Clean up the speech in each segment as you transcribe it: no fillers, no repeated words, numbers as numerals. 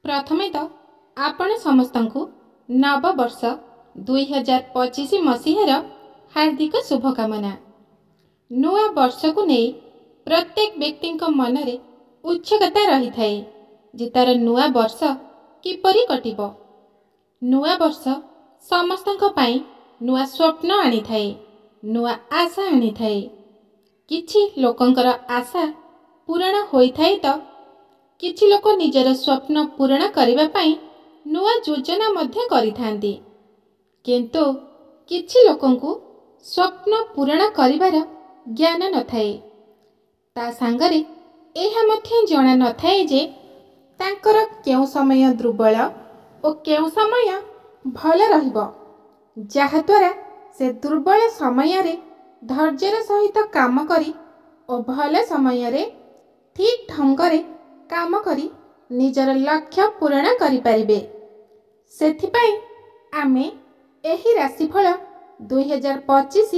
प्रथमे तो आपण समस्त को नववर्ष 2025 मसीहार हार्दिक शुभकामना। नुआ वर्ष को नहीं प्रत्येक व्यक्ति मन में उत्सुकता रही थाए जे तार नुआ वर्ष किपरि कटिबो। नुआ वर्ष समस्तक पाई नुआ स्वप्न आनी थाए, नुआ आशा आनी थाए। किछि लोकंकर आशा पूरण होई थाए तो किछि लोक निजर स्वप्न पूरण करिबा पाई नुआ योजना मध्य करिथांती, किंतु किछि लोकंकु स्वप्न पूरण करिबार ज्ञान न थाए। ता सांगरे एहा मध्य जणा न थाए जे तांकर केउ समय दुर्बल और केउ समय भल रहिबो, जहा द्वारा से दुर्बल समय रे धैर्यर सहित काम करी और भल समय रे ठीक ढंग रे काम करी निजर लक्ष्य पूरण करि परिबे। सेथिपाई आमे एही राशिफल 2025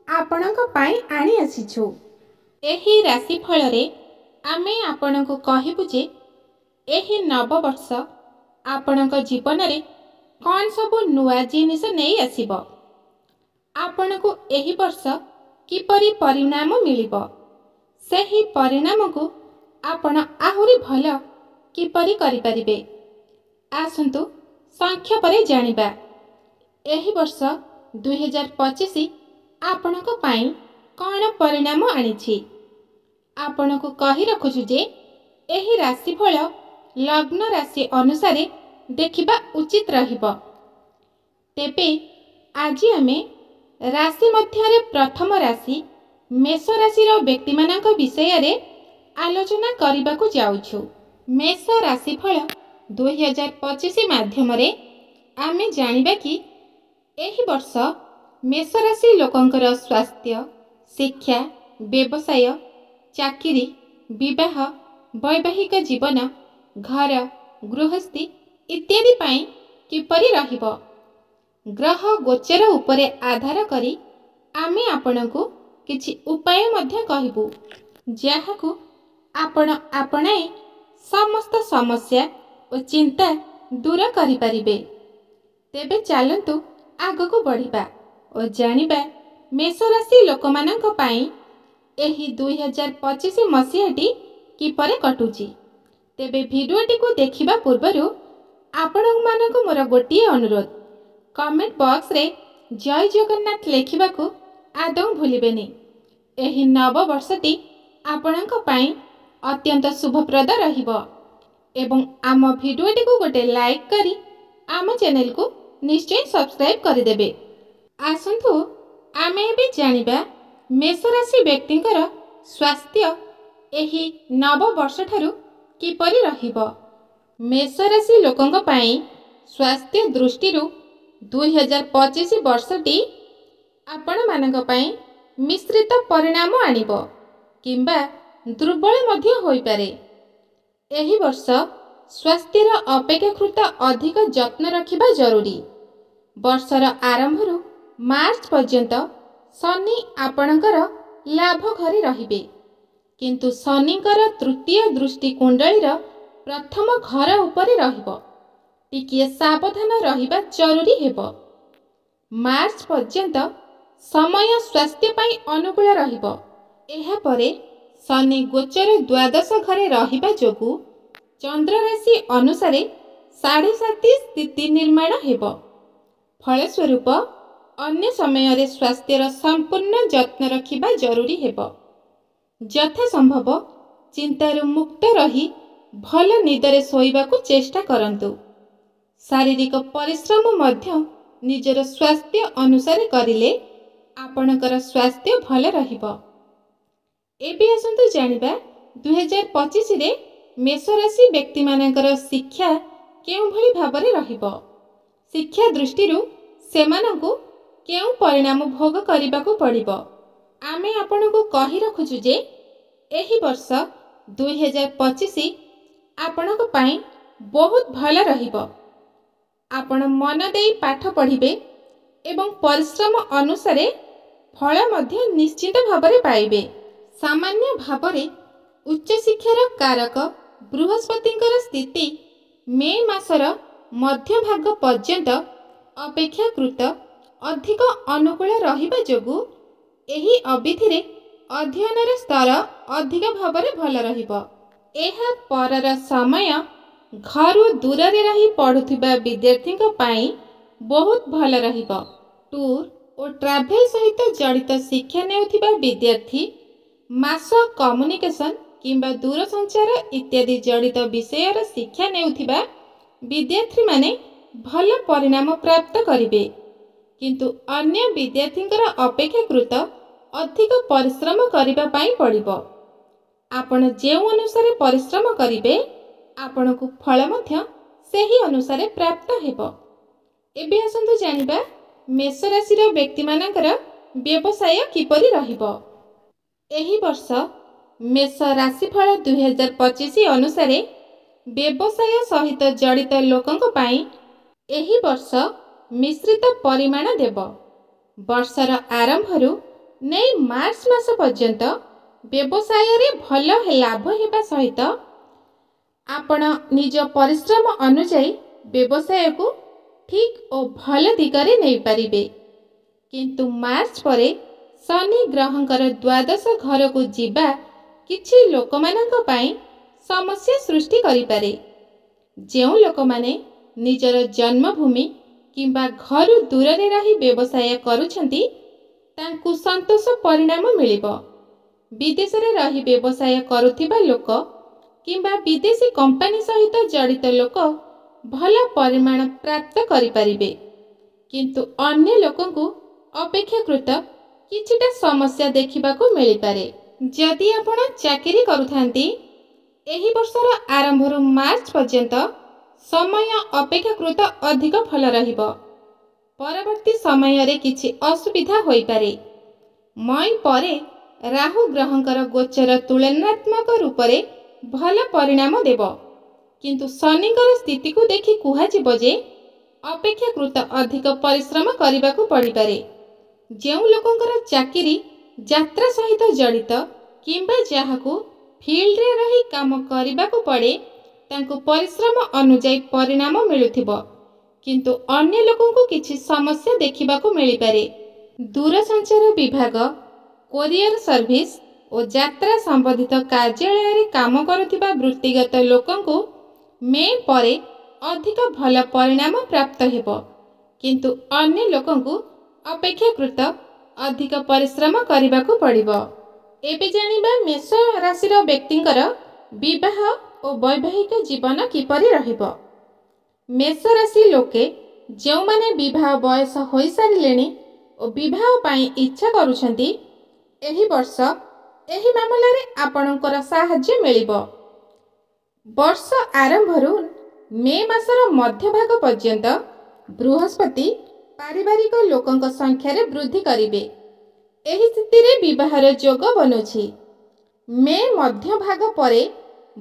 आपणक पाई आनी आसीछु। एही राशिफल रे आमे आपणको कहिबु जे एही नववर्ष आपणक जीवन रे कौन सबु नुआ जिनिस नहीं आसीबो। आपणको एही वर्ष किपरि परिणाम मिलिबो, सेही परिणाम को आपण आहुरी भल किपरि करि परिबे। आसंतु संक्षेपरे जानिबा एही वर्ष 2025 आपणक पाई कौन परिणाम आनिछि। आपणको कहि रखुछु जे एही राशिफल लग्न राशि अनुसार देखिबा उचित रहिबो। तेबे आज आमे राशि मध्यरे प्रथम राशि मेष राशिर व्यक्ति मानक विषय रे आलोचना करिबाकू जाउछु। मेष राशिफल 2025 माध्यम रे आमे जानिबा कि एही वर्ष मेष राशि लोकंकर स्वास्थ्य, शिक्षा, व्यवसाय, चाकरी, विवाह, वैवाहिक जीवन, घर, गृहस्थी इत्यादि पाई किपरि रहिबो। ग्रह गोचर उपरे आधार करी आमे आपणको किछि उपाय मध्य कहिबु, जाहाकू आपण आपणाई समस्त समस्या और चिंता दूर करि परिबे। तेबे चलंतु आगको बढ़िबा और जानिबा मेष राशि लोकमानंक पाई एही 2025 मसीहाटी किपरे कटुची। तेबे भिडियोटी को देखिबा पूर्वरु आपण मानक मोर गोटिए अनुरोध, कमेंट बॉक्स रे जय जगन्नाथ लेखिबा को आदौ भूलिबेनी। एही नव वर्षटी आपणक पाई अत्यंत शुभप्रद रहिबो एवं आम भिडियोटी को गोटे लाइक करी आम चैनल को निश्चय सब्सक्राइब करदेबे। आसंतु आमे एबे जानिबा मेष राशि व्यक्तिंकर स्वास्थ्य एही नव वर्ष ठारू किपरि रहिबो। मेष राशि लोकंक पाई स्वास्थ्य दृष्टिरू 2025 वर्षटी आपण मानक पाई मिश्रित परिणाम आनिबो किंबा दुर्बल मध्य होई पारे। एही वर्ष स्वास्थ्यर अपेक्षाकृत अधिक जत्न रखिबा जरूरी। वर्षर आरंभरू मार्च पर्यंत शनि आपणकर लाभ घरे रहिबे, किंतु शनिकर तृतीय दृष्टि कुंडलीर प्रथम घर उपरे रहिबो। टिकिए सावधान रहिबा जरूरी हेबो। मार्च पर्यंत समय स्वास्थ्य पाई अनुकूल रहिबो। एहा परे शनि गोचर द्वादश घरे रहिबा जोगु चंद्र राशि अनुसारे 7.5 स्थिति निर्माण हेबो। फलस्वरूप अन्य समय रे स्वास्थ्यर संपूर्ण जत्न रखिबा जरूरी हेबो। यथा संभव चिंतारु मुक्त रही भल निदरे सोइबाकू चेष्टा करंतु। शारीरिक परिश्रम मध्य निजर स्वास्थ्य अनुसार करिले आपणकर स्वास्थ्य भल रहिबो। एबे आसंतु जानिबा 2025 रे मेष राशि व्यक्ति मानकर शिक्षा केउ भली भाबरे रहिबो। शिक्षा दृष्टिरू सेमानकू केउ परिणाम भोग करिबाकू पड़िबो। आमे आपनकू कहि रखुछु जे एही वर्ष 2025 आपनक पाई बहुत भल रहिबो। आपण मन देई पाठ पढ़िबे एवं परिश्रम अनुसारे फल मध्य निश्चित भाबरे पाइबे। सामान्य भाबरे उच्च शिक्षार कारक बृहस्पतिंकर स्थिति मे मासर मध्यभाग पर्यंत अपेक्षाकृत अधिक अनुकूल रहिबा जोगु एही अवधिरे अध्ययनर स्तर अधिक भाବରେ ଭଲ ରହିବ। ଏହା ପରର ସମୟ ଘରୁ ଦୂରରେ ରହି ପଢ଼ୁଥିବା ବିଦ୍ୟାର୍ଥୀଙ୍କ ପାଇଁ ବହୁତ ଭଲ ରହିବ। ଟୁର୍ ଓ ଟ୍ରାଭେଲ ସହିତ ଜଡ଼ିତ ଶିକ୍ଷା ନେଉଥିବା ବିଦ୍ୟାର୍ଥୀ, ମାସ କମ୍ୟୁନିକେସନ କିମ୍ବା ଦୂରସଞ୍ଚାର ଇତ୍ୟାଦି ଜଡ଼ିତ ବିଷୟର ଶିକ୍ଷା ନେଉଥିବା ବିଦ୍ୟାର୍ଥୀମାନେ ଭଲ ପରିଣାମ ପ୍ରାପ୍ତ କରିବେ, କିନ୍ତୁ ଅନ୍ୟ ବିଦ୍ୟାର୍ଥୀଙ୍କର ଅପେକ୍ଷାକୃତ ଅଧିକ ପରିଶ୍ରମ କରିବା ପାଇଁ ପଡ଼ିବ। ଆପଣ ଯେଉଁ ଅନୁସାରେ ପରିଶ୍ରମ କରିବେ ଆପଣଙ୍କୁ ଫଳ ମଧ୍ୟ ସେହି ଅନୁସାରେ ପ୍ରାପ୍ତ ହେବ। ଏବେ ଆସନ୍ତୁ ଜାଣିବା ମେଷ ରାଶିର ବ୍ୟକ୍ତିମାନଙ୍କର ବ୍ୟବସାୟ କିପରି ରହିବ। ଏହି ବର୍ଷ ମେଷ ରାଶିଫଳ 2025 ଅନୁସାରେ ବ୍ୟବସାୟ ସହିତ ଜଡ଼ିତ ଲୋକଙ୍କ ପାଇଁ ଏହି ବର୍ଷ ମିଶ୍ରିତ ପରିମାଣ ଦେବ। ବର୍ଷର ଆରମ୍ଭରୁ ନେଇ ମାର୍ଚ୍ଚ ମାସ ପର୍ଯ୍ୟନ୍ତ ବ୍ୟବସାୟରେ ଭଲ ଲାଭ ହେବା ସହିତ ଆପଣ ନିଜ ପରିଶ୍ରମ ଅନୁଯାୟୀ ବ୍ୟବସାୟକୁ ଠିକ୍ ଓ ଭଲ ଦିଗରେ ନେଇପାରିବେ, କିନ୍ତୁ ମାର୍ଚ୍ଚ ପରେ ଶନି ଗ୍ରହଙ୍କର ଦ୍ୱାଦଶ ଘରକୁ ଯିବା କିଛି ଲୋକମାନଙ୍କ ପାଇଁ ସମସ୍ୟା ସୃଷ୍ଟି କରିପାରେ। ଯେଉଁ ଲୋକମାନେ ନିଜର ଜନ୍ମଭୂମି କିମ୍ବା ଘରୁ ଦୂରରେ ରହି ବ୍ୟବସାୟ କରୁଛନ୍ତି ତାଙ୍କୁ ସନ୍ତୋଷ ପରିଣାମ ମିଳିବ। ବିଦେଶରେ ରହି ବ୍ୟବସାୟ କରୁଥିବା ଲୋକ କିମ୍ବା ବିଦେଶୀ କମ୍ପାନୀ ସହିତ ଜଡ଼ିତ ଲୋକ ଭଲ ପରିମାଣ ପ୍ରାପ୍ତ କରିପାରିବେ, କିନ୍ତୁ ଅନ୍ୟ ଲୋକଙ୍କୁ ଅପେକ୍ଷାକୃତ କିଛିଟା ସମସ୍ୟା ଦେଖିବାକୁ ମିଳିପାରେ। ଯଦି ଆପଣ ଚାକିରି କରୁଥାନ୍ତି ଏହି ବର୍ଷର ଆରମ୍ଭରୁ ମାର୍ଚ୍ଚ ପର୍ଯ୍ୟନ୍ତ ସମୟ ଅପେକ୍ଷାକୃତ ଅଧିକ ଭଲ ରହିବ। ପରବର୍ତ୍ତୀ ସମୟରେ କିଛି ଅସୁବିଧା ହୋଇପାରେ। ମଇ ପରେ ରାହୁ ଗ୍ରହଙ୍କର ଗୋଚର ତୁଳନାତ୍ମକ ରୂପରେ ଭଲ ପରିଣାମ ଦେବ, କିନ୍ତୁ ଶନିଙ୍କର ସ୍ଥିତିକୁ ଦେଖି କୁହାଯିବ ଯେ ଅପେକ୍ଷାକୃତ ଅଧିକ ପରିଶ୍ରମ କରିବାକୁ ପଡ଼ିପାରେ। ଯେଉଁ ଲୋକଙ୍କର ଚାକିରି ଯାତ୍ରା ସହିତ ଜଡ଼ିତ କିମ୍ବା ଯାହାକୁ ଫିଲ୍ଡରେ ରହି କାମ କରିବାକୁ ପଡ଼େ ତାଙ୍କୁ ପରିଶ୍ରମ ଅନୁଯାୟୀ ପରିଣାମ ମିଳୁଥିବ, କିନ୍ତୁ ଅନ୍ୟ ଲୋକଙ୍କୁ କିଛି ସମସ୍ୟା ଦେଖିବାକୁ ମିଳିପାରେ। ଦୂରସଞ୍ଚାର ବିଭାଗ, କୋରିଅର ସର୍ଭିସ ଓ ଯାତ୍ରା ସମ୍ବନ୍ଧିତ କାର୍ଯ୍ୟାଳୟରେ କାମ କରୁଥିବା ବୃତ୍ତିଗତ ଲୋକଙ୍କୁ ମେ ପରେ ଅଧିକ ଭଲ ପରିଣାମ ପ୍ରାପ୍ତ ହେବ, କିନ୍ତୁ ଅନ୍ୟ ଲୋକଙ୍କୁ ଅପେକ୍ଷାକୃତ ଅଧିକ ପରିଶ୍ରମ କରିବାକୁ ପଡ଼ିବ। ଏବେ ଜାଣିବା ମେଷ ରାଶିର ବ୍ୟକ୍ତିଙ୍କର ବିବାହ ଓ ବୈବାହିକ ଜୀବନ କିପରି ରହିବ। ମେଷ ରାଶି ଲୋକେ ଯେଉଁମାନେ ବିବାହ ବୟସ ହୋଇସାରିଲେଣି ଓ ବିବାହ ପାଇଁ ଇଚ୍ଛା କରୁଛନ୍ତି ଏହି ବର୍ଷ ଏହି ମାମଲାରେ ଆପଣଙ୍କର ସାହାଯ୍ୟ ମିଳିବ। ବର୍ଷ ଆରମ୍ଭରୁ ମେ ମାସର ମଧ୍ୟଭାଗ ପର୍ଯ୍ୟନ୍ତ ବୃହସ୍ପତି ପାରିବାରିକ ଲୋକଙ୍କ ସଂଖ୍ୟାରେ ବୃଦ୍ଧି କରିବେ। ଏହି ସ୍ଥିତିରେ ବିବାହର ଯୋଗ ବନୁଛି। ମେ ମଧ୍ୟଭାଗ ପରେ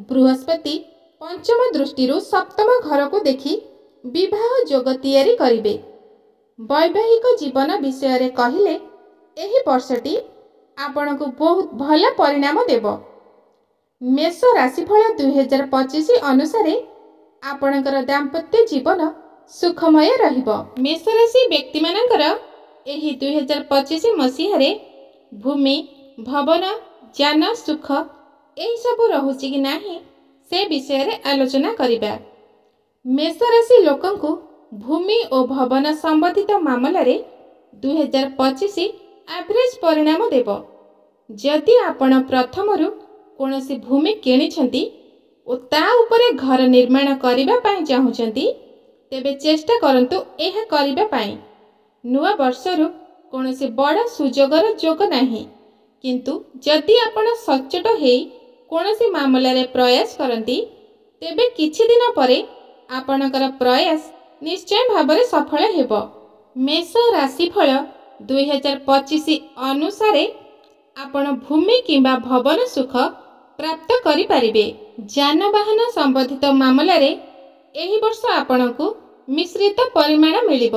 ବୃହସ୍ପତି ପଞ୍ଚମ ଦୃଷ୍ଟିରୁ ସପ୍ତମ ଘରକୁ ଦେଖି ବିବାହ ଯୋଗ ତିଆରି କରିବେ। ବୈବାହିକ ଜୀବନ ବିଷୟରେ କହିଲେ ଏହି ବର୍ଷଟି ଆପଣଙ୍କୁ ବହୁତ ଭଲ ପରିଣାମ ଦେବ। ମେଷ ରାଶିଫଳ 2025 ଅନୁସାରେ ଆପଣଙ୍କର ଦାମ୍ପତ୍ୟ ଜୀବନ ସୁଖମୟ ରହିବ। ମେଷ ରାଶି ବ୍ୟକ୍ତିମାନଙ୍କର ଏହି 2025 ମସିହାରେ ଭୂମି, ଭବନ, ଯାନ, ସୁଖ ଏହିସବୁ ରହୁଛି କି ନାହିଁ ସେ ବିଷୟରେ ଆଲୋଚନା କରିବା। ମେଷ ରାଶି ଲୋକଙ୍କୁ ଭୂମି ଓ ଭବନ ସମ୍ବନ୍ଧିତ ମାମଲାରେ 2025 ଆଭରେଜ ପରିଣାମ ଦେବ। ଯଦି ଆପଣ ପ୍ରଥମରୁ କୌଣସି ଭୂମି କିଣିଛନ୍ତି ଓ ତା ଉପରେ ଘର ନିର୍ମାଣ କରିବା ପାଇଁ ଚାହୁଁଛନ୍ତି ତେବେ ଚେଷ୍ଟା କରନ୍ତୁ ଏହା କରିବା ପାଇଁ। ନୂଆ ବର୍ଷରୁ କୌଣସି ବଡ଼ ସୁଯୋଗର ଯୋଗ ନାହିଁ, କିନ୍ତୁ ଯଦି ଆପଣ ସଚ୍ଚୋଟ ହୋଇ କୌଣସି ମାମଲାରେ ପ୍ରୟାସ କରନ୍ତି ତେବେ କିଛି ଦିନ ପରେ ଆପଣଙ୍କର ପ୍ରୟାସ ନିଶ୍ଚୟ ଭାବରେ ସଫଳ ହେବ। ମେଷ ରାଶିଫଳ 2025 ଅନୁସାରେ ଆପଣ ଭୂମି କିମ୍ବା ଭବନ ସୁଖ ପ୍ରାପ୍ତ କରିପାରିବେ। ଯାନବାହନ ସମ୍ବନ୍ଧିତ ମାମଲାରେ ଏହି ବର୍ଷ ଆପଣଙ୍କୁ ମିଶ୍ରିତ ପରିମାଣ ମିଳିବ।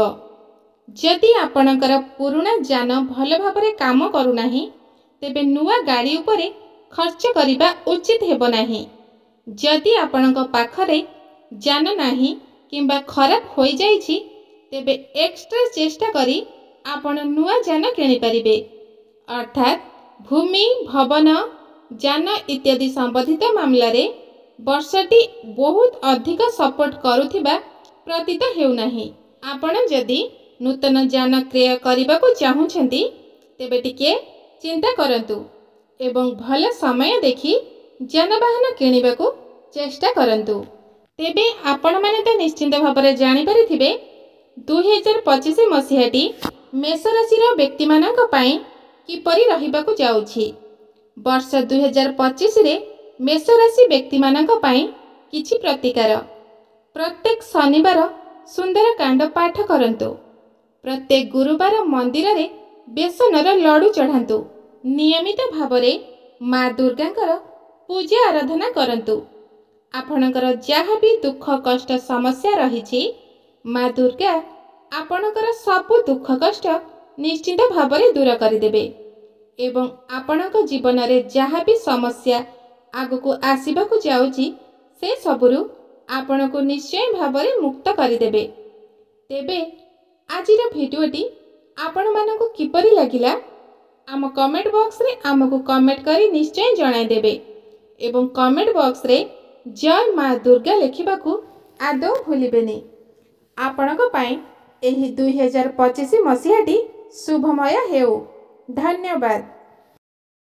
ଯଦି ଆପଣଙ୍କର ପୁରୁଣା ଯାନ ଭଲ ଭାବରେ କାମ କରୁନାହିଁ ତେବେ ନୂଆ ଗାଡ଼ି ଉପରେ ଖର୍ଚ୍ଚ କରିବା ଉଚିତ ହେବ ନାହିଁ। ଯଦି ଆପଣଙ୍କ ପାଖରେ जान नाही किंबा खराब हो जाइछि तेबे एक्स्ट्रा चेष्टा करी आपण नुआ जान किनि परिबे। अर्थात भूमि भवन जान इत्यादि संबंधित मामला रे वर्षटी बहुत अधिक सपोर्ट करुथिबा प्रतीत हेउनाही। आपण जदि नूतन जान क्रय करने चाहूँगी तेबे टिके चिंता करंतु एवं भल समय देखि जानवाहन किनिबा को चेष्टा करंतु। तेबे आपण माने तो निश्चिंत भाव जानी परिथिबे 2025 मसीहाटी मेष राशि व्यक्ति मानक पई किपरि रहिबाकु जाउछि। वर्ष 2025 रे मेष राशि व्यक्ति मानक पई किछि प्रतिकार। प्रत्येक शनिवार सुंदर कांड पाठ करंतु। प्रत्येक गुरुवार मंदिर रे बेसनर लडू चढ़ांतु। नियमित भावरे माँ दुर्गांकर पूजा आराधना करंतु। आपणकर जहाँ भी दुख कष्ट समस्या रही माँ दुर्गा आपणकर सबु दुख कष्ट निश्चित भावरे दूर करदेबे एवं आपणक जीवन रे जहाँ भी समस्या आगको आसवाक जाउची से सबुरु आपणको निश्चय भावरे मुक्त करदेबे। तेबे आजिर भिडियोटी आपण मानकु किपरि लागिला आम कमेंट बॉक्स रे आमको कमेंट करी निश्चय जणाई देबे एवं कमेंट बॉक्स रे जय माँ दुर्गा लिखिबाकू आदौ भूलिबेनी। आपणक पई एही 2025 मसीहाटी शुभमय हेउ। धन्यवाद।